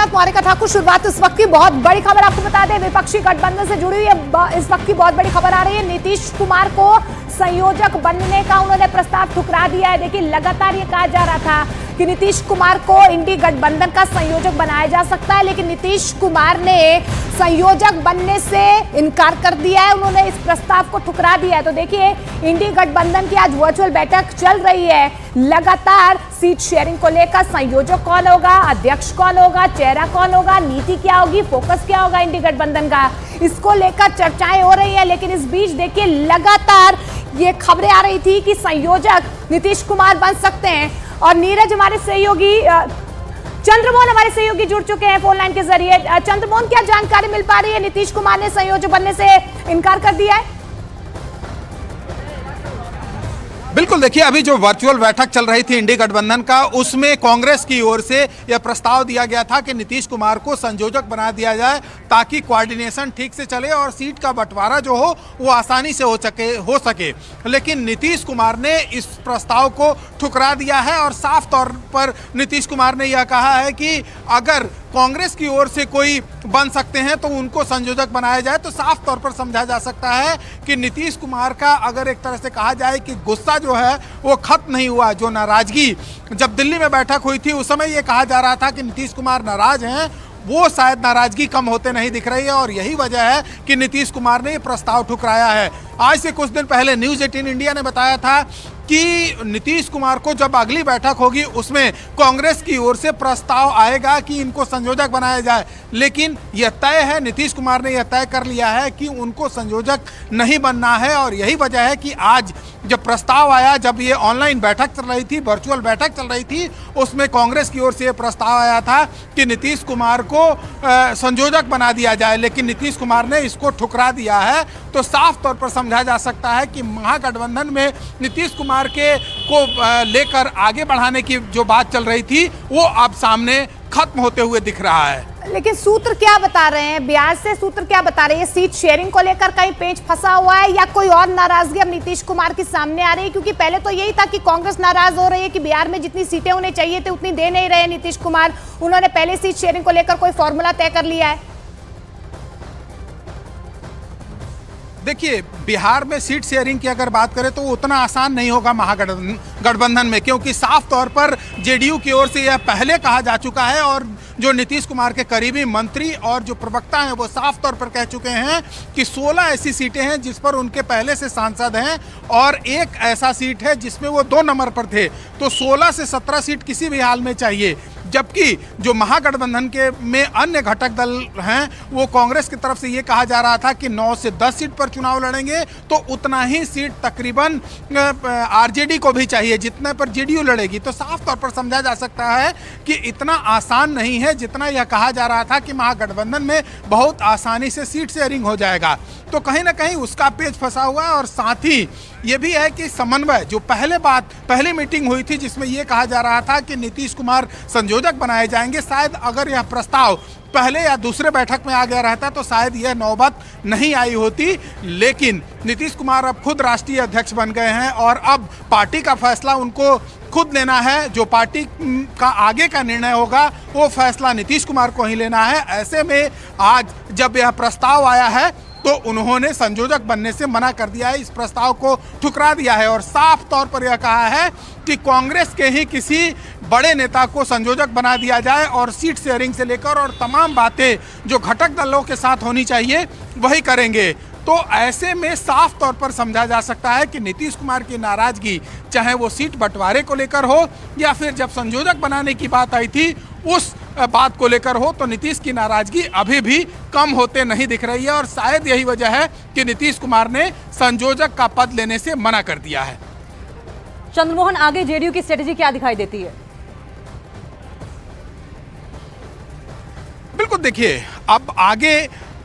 साथ मोनिका ठाकुर। शुरुआत इस वक्त की बहुत बड़ी खबर आपको बता दें, विपक्षी गठबंधन से जुड़ी हुई है इस वक्त की बहुत बड़ी खबर आ रही है। नीतीश कुमार को संयोजक बनने का उन्होंने प्रस्ताव ठुकरा दिया है। देखिए, लगातार ये कहा जा रहा था कि नीतीश कुमार को इंडी गठबंधन का संयोजक बनाया जा सकता है, लेकिन नीतीश कुमार ने संयोजक बनने से इनकार कर दिया है। उन्होंने इस प्रस्ताव को ठुकरा दिया है। तो देखिए, इंडी गठबंधन की आज वर्चुअल बैठक चल रही है। लगातार सीट शेयरिंग को लेकर संयोजक कौन होगा, अध्यक्ष कौन होगा, चेहरा कौन होगा, नीति क्या होगी, फोकस क्या होगा इंडी गठबंधन का, इसको लेकर चर्चाएं हो रही है। लेकिन इस बीच देखिए, लगातार ये खबरें आ रही थी कि संयोजक नीतीश कुमार बन सकते हैं। और नीरज हमारे सहयोगी, चंद्रमोहन हमारे सहयोगी जुड़ चुके हैं फोन लाइन के जरिए। चंद्रमोहन, क्या जानकारी मिल पा रही है? नीतीश कुमार ने संयोजक बनने से इनकार कर दिया है। बिल्कुल, देखिए, अभी जो वर्चुअल बैठक चल रही थी इंडी गठबंधन का, उसमें कांग्रेस की ओर से यह प्रस्ताव दिया गया था कि नीतीश कुमार को संयोजक बना दिया जाए ताकि कोऑर्डिनेशन ठीक से चले और सीट का बंटवारा जो हो वो आसानी से हो सके। लेकिन नीतीश कुमार ने इस प्रस्ताव को ठुकरा दिया है और साफ तौर पर नीतीश कुमार ने यह कहा है कि अगर कांग्रेस की ओर से कोई बन सकते हैं तो उनको संयोजक बनाया जाए। तो साफ तौर पर समझा जा सकता है कि नीतीश कुमार का, अगर एक तरह से कहा जाए कि गुस्सा जो है वो खत्म नहीं हुआ। जो नाराजगी जब दिल्ली में बैठक हुई थी उस समय ये कहा जा रहा था कि नीतीश कुमार नाराज हैं, वो शायद नाराजगी कम होते नहीं दिख रही है और यही वजह है कि नीतीश कुमार ने ये प्रस्ताव ठुकराया है। आज से कुछ दिन पहले न्यूज़ 18 इंडिया ने बताया था कि नीतीश कुमार को जब अगली बैठक होगी उसमें कांग्रेस की ओर से प्रस्ताव आएगा कि इनको संयोजक बनाया जाए। लेकिन यह तय है, नीतीश कुमार ने यह तय कर लिया है कि उनको संयोजक नहीं बनना है। और यही वजह है कि आज जब प्रस्ताव आया, जब ये ऑनलाइन बैठक चल रही थी, वर्चुअल बैठक चल रही थी, उसमें कांग्रेस की ओर से यह प्रस्ताव आया था कि नीतीश कुमार को संयोजक बना दिया जाए, लेकिन नीतीश कुमार ने इसको ठुकरा दिया है। तो साफ तौर पर समझा जा सकता है कि महागठबंधन में नीतीश कुमार को लेकर आगे बढ़ाने की जो बात चल रही थी वो अब सामने खत्म होते हुए दिख रहा है। लेकिन सूत्र क्या बता रहे हैं, बिहार से सूत्र क्या बता रहे हैं? सीट शेयरिंग को लेकर कहीं पेंच फंसा हुआ है या कोई और नाराजगी अब नीतीश कुमार की सामने आ रही है? क्योंकि पहले तो यही था कि कांग्रेस नाराज हो रही है कि बिहार में जितनी सीटें उन्हें चाहिए थे उतनी दे नहीं रहे नीतीश कुमार। उन्होंने पहले सीट शेयरिंग को लेकर कोई फॉर्मूला तय कर लिया है। देखिए, बिहार में सीट शेयरिंग की अगर बात करें तो उतना आसान नहीं होगा महागठबंधन में, क्योंकि साफ तौर पर जेडीयू की ओर से यह पहले कहा जा चुका है और जो नीतीश कुमार के करीबी मंत्री और जो प्रवक्ता हैं वो साफ तौर पर कह चुके हैं कि 16 ऐसी सीटें हैं जिस पर उनके पहले से सांसद हैं और एक ऐसा सीट है जिसमें वो 2 नंबर पर थे। तो 16 से 17 सीट किसी भी हाल में चाहिए। जबकि जो महागठबंधन के में अन्य घटक दल हैं वो कांग्रेस की तरफ से ये कहा जा रहा था कि 9 से 10 सीट पर चुनाव लड़ेंगे, तो उतना ही सीट तकरीबन आरजेडी को भी चाहिए जितने पर जेडीयू लड़ेगी। तो साफ तौर पर समझा जा सकता है कि इतना आसान नहीं है जितना यह कहा जा रहा था कि महागठबंधन में बहुत आसानी से सीट शेयरिंग हो जाएगा। तो कहीं ना कहीं उसका पेच फंसा हुआ है। और साथ ही ये भी है कि समन्वय, जो पहली मीटिंग हुई थी जिसमें यह कहा जा रहा था कि नीतीश कुमार संयोजक बनाए जाएंगे, शायद अगर यह प्रस्ताव पहले या दूसरे बैठक में आ गया रहता तो शायद यह नौबत नहीं आई होती। लेकिन नीतीश कुमार अब खुद राष्ट्रीय अध्यक्ष बन गए हैं और अब पार्टी का फैसला उनको खुद लेना है। जो पार्टी का आगे का निर्णय होगा वो फैसला नीतीश कुमार को ही लेना है। ऐसे में आज जब यह प्रस्ताव आया है तो उन्होंने संयोजक बनने से मना कर दिया है, इस प्रस्ताव को ठुकरा दिया है और साफ तौर पर यह कहा है कि कांग्रेस के ही किसी बड़े नेता को संयोजक बना दिया जाए और सीट शेयरिंग से लेकर और तमाम बातें जो घटक दलों के साथ होनी चाहिए वही करेंगे। तो ऐसे में साफ तौर पर समझा जा सकता है कि नीतीश कुमार की नाराजगी, चाहे वो सीट बंटवारे को लेकर हो या फिर जब संयोजक बनाने की बात आई थी उस बात को लेकर हो, तो नीतीश की नाराजगी अभी भी कम होते नहीं दिख रही है। और शायद यही वजह है कि नीतीश कुमार ने संयोजक का पद लेने से मना कर दिया है। चंद्रमोहन, आगे जेडीयू की स्ट्रेटेजी क्या दिखाई देती है? बिल्कुल, देखिए, अब आगे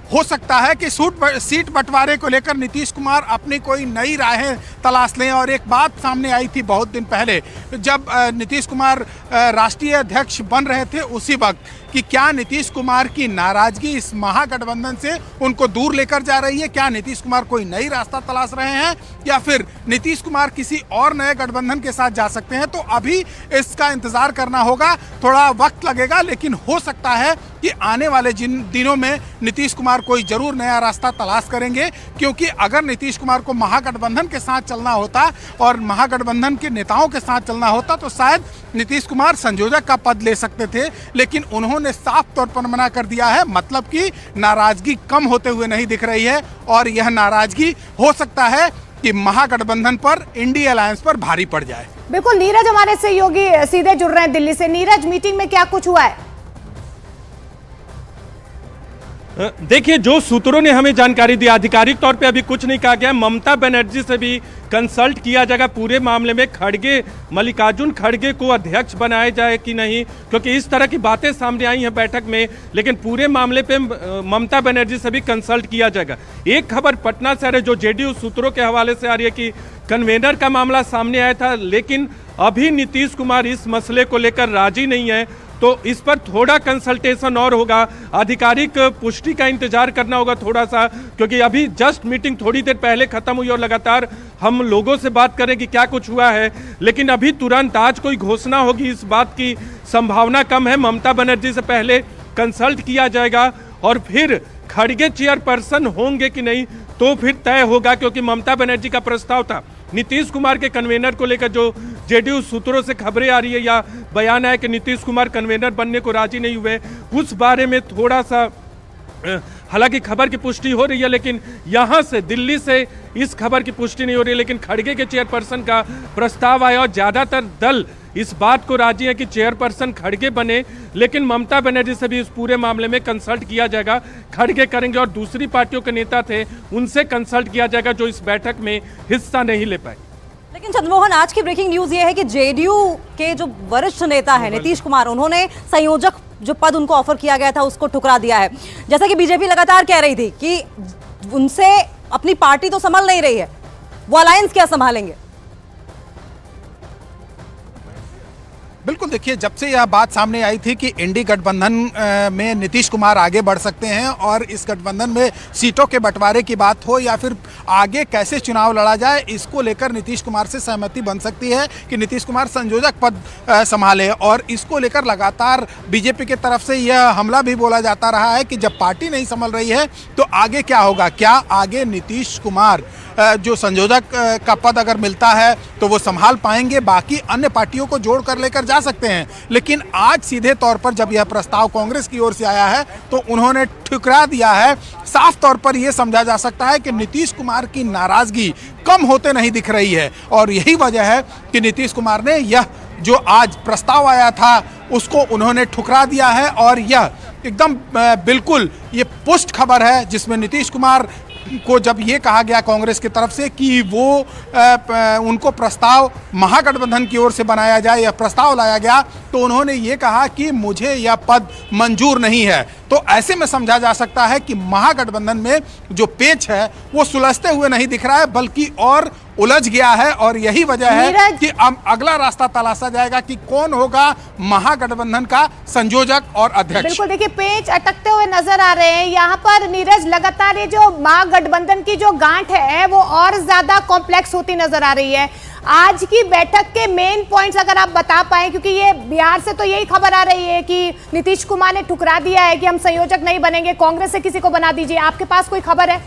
हो सकता है कि सीट बंटवारे को लेकर नीतीश कुमार अपनी कोई नई राहें तलाश लें। और एक बात सामने आई थी बहुत दिन पहले जब नीतीश कुमार राष्ट्रीय अध्यक्ष बन रहे थे, उसी वक्त कि क्या नीतीश कुमार की नाराजगी इस महागठबंधन से उनको दूर लेकर जा रही है, क्या नीतीश कुमार कोई नई रास्ता तलाश रहे हैं या फिर नीतीश कुमार किसी और नए गठबंधन के साथ जा सकते हैं। तो अभी इसका इंतजार करना होगा, थोड़ा वक्त लगेगा, लेकिन हो सकता है कि आने वाले जिन दिनों में नीतीश कुमार कोई जरूर नया रास्ता तलाश करेंगे। क्योंकि अगर नीतीश कुमार को महागठबंधन के साथ चलना होता और महागठबंधन के नेताओं के साथ चलना होता तो शायद नीतीश कुमार संयोजक का पद ले सकते थे, लेकिन उन्होंने साफ तौर पर मना कर दिया है। मतलब कि नाराजगी कम होते हुए नहीं दिख रही है और यह नाराजगी हो सकता है कि महागठबंधन पर, इंडिया अलायंस पर भारी पड़ जाए। बिल्कुल, नीरज हमारे सहयोगी सीधे जुड़ रहे हैं दिल्ली से। नीरज, मीटिंग में क्या कुछ हुआ है? देखिए, जो सूत्रों ने हमें जानकारी दी, आधिकारिक तौर पे अभी कुछ नहीं कहा गया। ममता बनर्जी से भी कंसल्ट किया जाएगा पूरे मामले में, खड़गे, मल्लिकार्जुन खड़गे को अध्यक्ष बनाया जाए कि नहीं, क्योंकि इस तरह की बातें सामने आई हैं बैठक में। लेकिन पूरे मामले पे ममता बनर्जी से भी कंसल्ट किया जाएगा। एक खबर पटना से आ रही है जो जेडीयू सूत्रों के हवाले से आ रही है कि कन्वेनर का मामला सामने आया था, लेकिन अभी नीतीश कुमार इस मसले को लेकर राजी नहीं है, तो इस पर थोड़ा कंसल्टेशन और होगा। आधिकारिक पुष्टि का इंतजार करना होगा थोड़ा सा, क्योंकि अभी जस्ट मीटिंग थोड़ी देर पहले खत्म हुई और लगातार हम लोगों से बात करें कि क्या कुछ हुआ है, लेकिन अभी तुरंत आज कोई घोषणा होगी इस बात की संभावना कम है। ममता बनर्जी से पहले कंसल्ट किया जाएगा और फिर खड़गे चेयरपर्सन होंगे कि नहीं तो फिर तय होगा, क्योंकि ममता बनर्जी का प्रस्ताव था नीतीश कुमार के कन्वेनर को लेकर। जो जेडीयू सूत्रों से खबरें आ रही है या बयान है कि नीतीश कुमार कन्वेनर बनने को राजी नहीं हुए, उस बारे में थोड़ा सा हालांकि खबर की पुष्टि हो रही है, लेकिन यहां से दिल्ली से इस खबर की पुष्टि नहीं हो रही है। लेकिन खड़गे के चेयरपर्सन का प्रस्ताव आया और ज्यादातर दल इस बात को राजी है कि चेयरपर्सन खड़गे बने, लेकिन ममता बनर्जी से भी इस पूरे मामले में कंसल्ट किया जाएगा। खड़गे करेंगे और दूसरी पार्टियों के नेता थे उनसे कंसल्ट किया जाएगा जो इस बैठक में हिस्सा नहीं ले पाए। लेकिन चंद्रमोहन, आज की ब्रेकिंग न्यूज ये है कि जेडीयू के जो वरिष्ठ नेता है नीतीश कुमार, उन्होंने संयोजक जो पद उनको ऑफर किया गया था उसको ठुकरा दिया है। जैसा कि बीजेपी लगातार कह रही थी कि उनसे अपनी पार्टी तो संभाल नहीं रही है, वो अलायंस क्या संभालेंगे? बिल्कुल, देखिए, जब से यह बात सामने आई थी कि इंडी गठबंधन में नीतीश कुमार आगे बढ़ सकते हैं और इस गठबंधन में सीटों के बंटवारे की बात हो या फिर आगे कैसे चुनाव लड़ा जाए, इसको लेकर नीतीश कुमार से सहमति बन सकती है कि नीतीश कुमार संयोजक पद संभाले। और इसको लेकर लगातार बीजेपी की तरफ से यह हमला भी बोला जाता रहा है कि जब पार्टी नहीं संभल रही है तो आगे क्या होगा, क्या आगे नीतीश कुमार जो संयोजक का पद अगर मिलता है तो वो संभाल पाएंगे, बाकी अन्य पार्टियों को जोड़ कर लेकर जा सकते हैं। लेकिन आज सीधे तौर पर जब यह प्रस्ताव कांग्रेस की ओर से आया है तो उन्होंने ठुकरा दिया है। साफ तौर पर यह समझा जा सकता है कि नीतीश कुमार की नाराजगी कम होते नहीं दिख रही है और यही वजह है कि नीतीश कुमार ने यह जो आज प्रस्ताव आया था उसको उन्होंने ठुकरा दिया है। और यह एकदम बिल्कुल ये पुष्ट खबर है जिसमें नीतीश कुमार को जब ये कहा गया कांग्रेस की तरफ से कि वो उनको प्रस्ताव महागठबंधन की ओर से बनाया जाए, यह प्रस्ताव लाया गया, तो उन्होंने ये कहा कि मुझे यह पद मंजूर नहीं है। तो ऐसे में समझा जा सकता है कि महागठबंधन में जो पेच है वो सुलझते हुए नहीं दिख रहा है बल्कि और उलझ गया है। और यही वजह है कि अब अगला रास्ता तलाशा जाएगा कि कौन होगा महागठबंधन का संयोजक और अध्यक्ष। बिल्कुल, देखिए, पेच अटकते हुए नजर आ रहे हैं यहाँ पर। नीरज, लगातार ये जो महागठबंधन की जो गांठ है वो और ज्यादा कॉम्प्लेक्स होती नजर आ रही है। आज की बैठक के मेन पॉइंट्स अगर आप बता पाए, क्योंकि ये बिहार से तो यही खबर आ रही है कि नीतीश कुमार ने ठुकरा दिया है कि हम संयोजक नहीं बनेंगे, कांग्रेस से किसी को बना दीजिए। आपके पास कोई खबर है?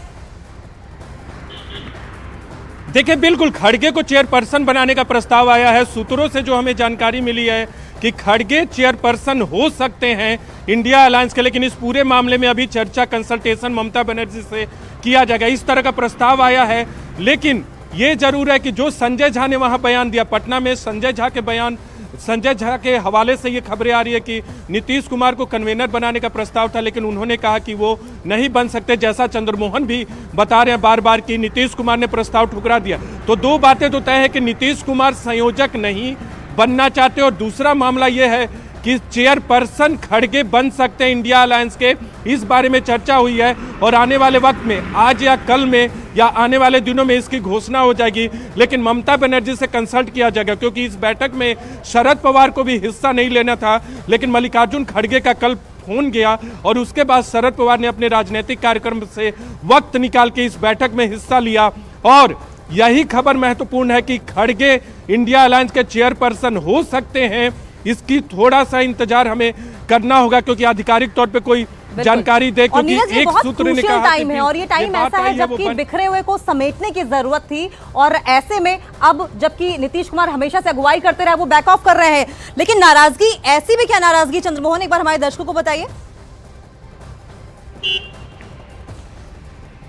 देखिए, बिल्कुल खड़गे को चेयरपर्सन बनाने का प्रस्ताव आया है। सूत्रों से जो हमें जानकारी मिली है कि खड़गे चेयरपर्सन हो सकते हैं इंडिया अलायंस के, लेकिन इस पूरे मामले में अभी चर्चा, कंसल्टेशन ममता बनर्जी से किया जाएगा, इस तरह का प्रस्ताव आया है। लेकिन ये जरूर है कि जो संजय झा ने वहां बयान दिया पटना में, संजय झा के हवाले से ये खबरें आ रही है कि नीतीश कुमार को कन्वेनर बनाने का प्रस्ताव था, लेकिन उन्होंने कहा कि वो नहीं बन सकते। जैसा चंद्रमोहन भी बता रहे हैं बार बार कि नीतीश कुमार ने प्रस्ताव ठुकरा दिया। तो दो बातें तो तय है कि नीतीश कुमार संयोजक नहीं बनना चाहते और दूसरा मामला ये है कि चेयरपर्सन खड़गे बन सकते हैं इंडिया अलायंस के, इस बारे में चर्चा हुई है और आने वाले वक्त में आज या कल में या आने वाले दिनों में इसकी घोषणा हो जाएगी। लेकिन ममता बनर्जी से कंसल्ट किया जाएगा, क्योंकि इस बैठक में शरद पवार को भी हिस्सा नहीं लेना था, लेकिन मल्लिकार्जुन खड़गे का कल फोन गया और उसके बाद शरद पवार ने अपने राजनीतिक कार्यक्रम से वक्त निकाल के इस बैठक में हिस्सा लिया। और यही खबर महत्वपूर्ण है कि खड़गे इंडिया अलायंस के चेयरपर्सन हो सकते हैं। इसकी थोड़ा सा इंतजार हमें करना होगा, क्योंकि आधिकारिक तौर पे कोई जानकारी दे, क्योंकि एक सूत्र ने कहा टाइम है और ये टाइम ऐसा है जबकि बिखरे हुए को समेटने की जरूरत थी, और ऐसे में अब जबकि नीतीश कुमार हमेशा से अगुवाई करते रहे, वो बैक ऑफ कर रहे हैं। लेकिन नाराजगी, ऐसी भी क्या नाराजगी चंद्रमोहन, एक बार हमारे दर्शकों को बताइए।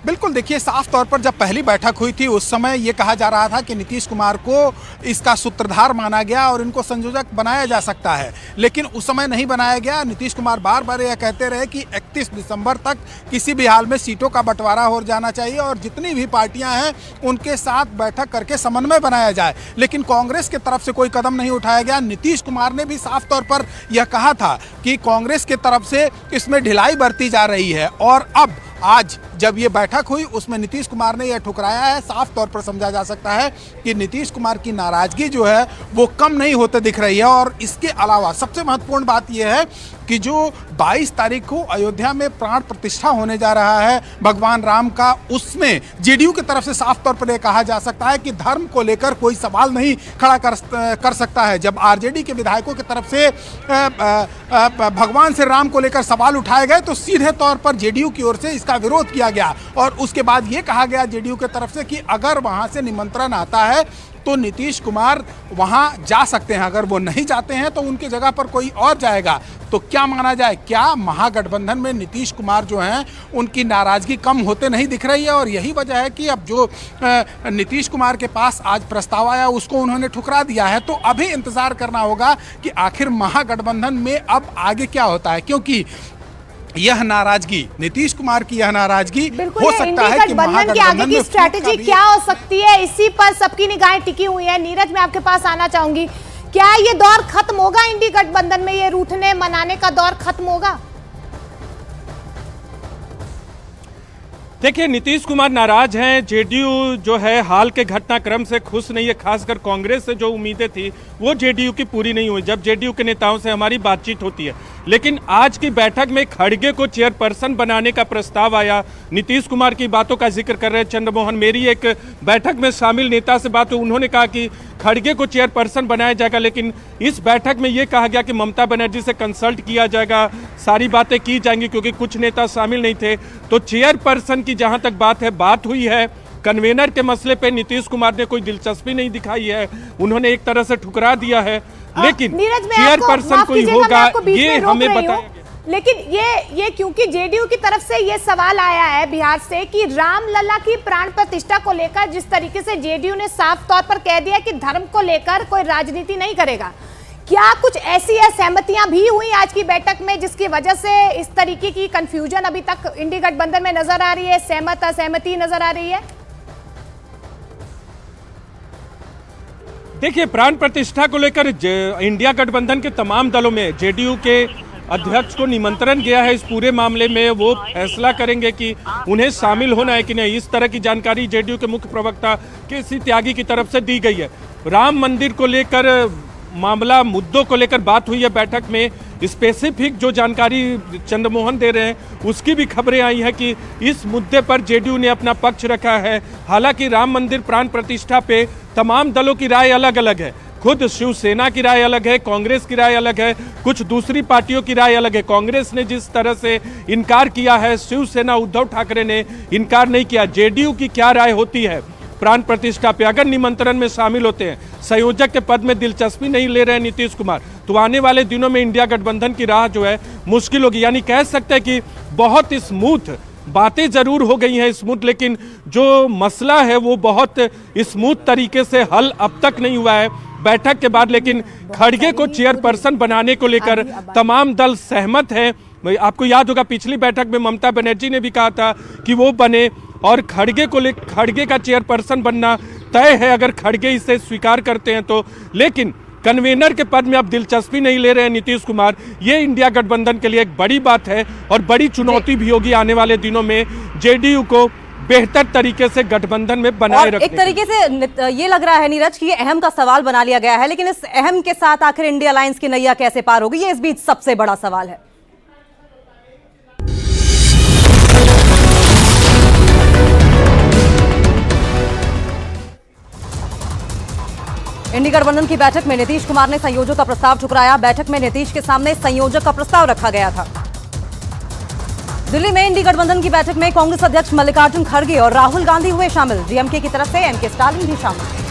बिल्कुल, देखिए साफ तौर पर जब पहली बैठक हुई थी उस समय ये कहा जा रहा था कि नीतीश कुमार को इसका सूत्रधार माना गया और इनको संयोजक बनाया जा सकता है, लेकिन उस समय नहीं बनाया गया। नीतीश कुमार बार बार यह कहते रहे कि 31 दिसंबर तक किसी भी हाल में सीटों का बंटवारा हो जाना चाहिए और जितनी भी पार्टियां हैं उनके साथ बैठक करके समन्वय बनाया जाए, लेकिन कांग्रेस की तरफ से कोई कदम नहीं उठाया गया। नीतीश कुमार ने भी साफ तौर पर यह कहा था कि कांग्रेस की तरफ से इसमें ढिलाई बरती जा रही है, और अब आज जब ये बैठक हुई उसमें नीतीश कुमार ने यह ठुकराया है। साफ तौर पर समझा जा सकता है कि नीतीश कुमार की नाराजगी जो है वो कम नहीं होते दिख रही है। और इसके अलावा सबसे महत्वपूर्ण बात यह है कि जो 22 तारीख को अयोध्या में प्राण प्रतिष्ठा होने जा रहा है भगवान राम का, उसमें जेडीयू की तरफ से साफ तौर पर यह कहा जा सकता है कि धर्म को लेकर कोई सवाल नहीं खड़ा कर सकता है। जब आरजेडी के विधायकों की तरफ से भगवान श्री राम को लेकर सवाल उठाए गए तो सीधे तौर पर जेडीयू की ओर से इसका विरोध किया गया, और उसके बाद यह कहा गया जेडीयू की तरफ से कि अगर वहां से निमंत्रण आता है तो नीतीश कुमार वहां जा सकते हैं, अगर वो नहीं जाते हैं तो उनकी जगह पर कोई और जाएगा। तो क्या माना जाए, क्या महागठबंधन में नीतीश कुमार जो हैं उनकी नाराजगी कम होते नहीं दिख रही है? और यही वजह है कि अब जो नीतीश कुमार के पास आज प्रस्ताव आया उसको उन्होंने ठुकरा दिया है। तो अभी इंतजार करना होगा कि आखिर महागठबंधन में अब आगे क्या होता है, क्योंकि यह नाराजगी, नीतीश कुमार की यह नाराजगी हो सकता है कि महागठबंधन की आगे की स्ट्रैटेजी क्या हो सकती है, इसी पर सबकी निगाहें टिकी हुई है। नीरज, मैं आपके पास आना चाहूंगी, क्या ये दौर खत्म होगा इंडी गठबंधन में, ये रूठने मनाने का दौर खत्म होगा? देखिए, नीतीश कुमार नाराज हैं, जेडीयू जो है हाल के घटनाक्रम से खुश नहीं है। खासकर कांग्रेस से जो उम्मीदें थी वो जेडीयू की पूरी नहीं हुई जब जेडीयू के नेताओं से हमारी बातचीत होती है। लेकिन आज की बैठक में खड़गे को चेयरपर्सन बनाने का प्रस्ताव आया। नीतीश कुमार की बातों का जिक्र कर रहे हैं चंद्रमोहन। मेरी एक बैठक में शामिल नेता से बात हुई, उन्होंने कहा कि खड़गे को चेयरपर्सन बनाया जाएगा, लेकिन इस बैठक में यह कहा गया कि ममता बनर्जी से कंसल्ट किया जाएगा, सारी बातें की जाएंगी, क्योंकि कुछ नेता शामिल नहीं थे। तो चेयरपर्सन की जहां तक बात हुई है, कन्वेनर के मसले पे नीतीश कुमार ने कोई दिलचस्पी नहीं दिखाई है, उन्होंने एक तरह से ठुकरा दिया है। लेकिन चेयरपर्सन कोई होगा ये हमें बताया। लेकिन ये क्योंकि जेडीयू की तरफ से ये सवाल आया है बिहार से कि रामलला की प्राण प्रतिष्ठा को लेकर जिस तरीके से जेडीयू ने साफ तौर पर कह दिया कि धर्म को लेकर कोई राजनीति नहीं करेगा, क्या कुछ ऐसी असहमतियां भी हुई आज की बैठक में जिसकी वजह से इस तरीके की कंफ्यूजन अभी तक इंडी गठबंधन में नजर आ रही है, सहमत असहमति नजर आ रही है? देखिए, प्राण प्रतिष्ठा को लेकर इंडिया गठबंधन के तमाम दलों में जेडीयू के अध्यक्ष को निमंत्रण गया है। इस पूरे मामले में वो फैसला करेंगे कि उन्हें शामिल होना है कि नहीं। इस तरह की जानकारी जेडीयू के मुख्य प्रवक्ता केसी त्यागी की तरफ से दी गई है। राम मंदिर को लेकर मामला, मुद्दों को लेकर बात हुई है बैठक में। स्पेसिफिक जो जानकारी चंद्रमोहन दे रहे हैं उसकी भी खबरें आई हैं कि इस मुद्दे पर जेडीयू ने अपना पक्ष रखा है। हालांकि राम मंदिर प्राण प्रतिष्ठा पे तमाम दलों की राय अलग अलग है। खुद शिवसेना की राय अलग है, कांग्रेस की राय अलग है, कुछ दूसरी पार्टियों की राय अलग है। कांग्रेस ने जिस तरह से इनकार किया है, शिवसेना उद्धव ठाकरे ने इनकार नहीं किया। जेडीयू की क्या राय होती है प्राण प्रतिष्ठा पे? अगर निमंत्रण में शामिल होते हैं, संयोजक के पद में दिलचस्पी नहीं ले रहे हैं नीतीश कुमार, तो आने वाले दिनों में इंडिया गठबंधन की राह जो है मुश्किल होगी। यानी कह सकते हैं कि बहुत स्मूथ बातें जरूर हो गई हैं स्मूथ, लेकिन जो मसला है वो बहुत स्मूथ तरीके से हल अब तक नहीं हुआ है बैठक के बाद। लेकिन खड़गे को चेयरपर्सन बनाने को लेकर तमाम दल सहमत हैं। आपको याद होगा पिछली बैठक में ममता बनर्जी ने भी कहा था कि वो बने, और खड़गे का चेयरपर्सन बनना तय है अगर खड़गे इसे स्वीकार करते हैं तो। लेकिन कन्वेनर के पद में अब दिलचस्पी नहीं ले रहे हैं नीतीश कुमार। ये इंडिया गठबंधन के लिए एक बड़ी बात है और बड़ी चुनौती भी होगी आने वाले दिनों में जेडीयू को बेहतर तरीके से गठबंधन में बनाए रखने। एक तरीके से ये लग रहा है नीरज कि ये अहम का सवाल बना लिया गया है, लेकिन इस अहम के साथ आखिर इंडिया अलायंस की नैया कैसे पार होगी, ये इस बीच सबसे बड़ा सवाल है। इंडी गठबंधन की बैठक में नीतीश कुमार ने संयोजक का प्रस्ताव ठुकराया। बैठक में नीतीश के सामने संयोजक का प्रस्ताव रखा गया था। दिल्ली में इंडी गठबंधन की बैठक में कांग्रेस अध्यक्ष मल्लिकार्जुन खड़गे और राहुल गांधी हुए शामिल। डीएमके की तरफ से एमके स्टालिन भी शामिल।